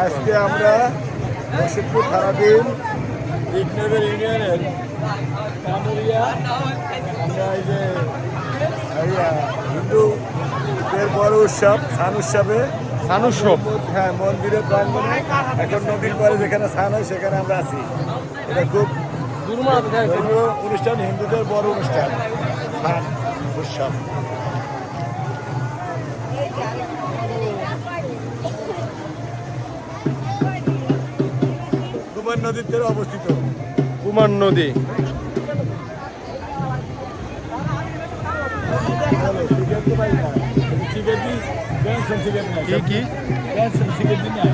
আজকে আমরা রশিদপুর থানাধীন ইগনগর ইউনিয়নের কামুরিয়া আমরা এই যে হিন্দুদের বড় উৎসব ছান উৎসবে হ্যাঁ মন্দিরের প্রাঙ্গণে এখন নদীর পরে যেখানে ছান হয় সেখানে আমরা আছি। এটা খুব ধর্মীয় অনুষ্ঠান, হিন্দুদের বড় অনুষ্ঠান ছান উৎসব। কুমার নদীর তীরে অবস্থিত কুমার নদী। চিকেন তো পাই না, চিকেন দিই, ক্যান্সার চিকেন না, কি ক্যান্সার চিকেন দিই না।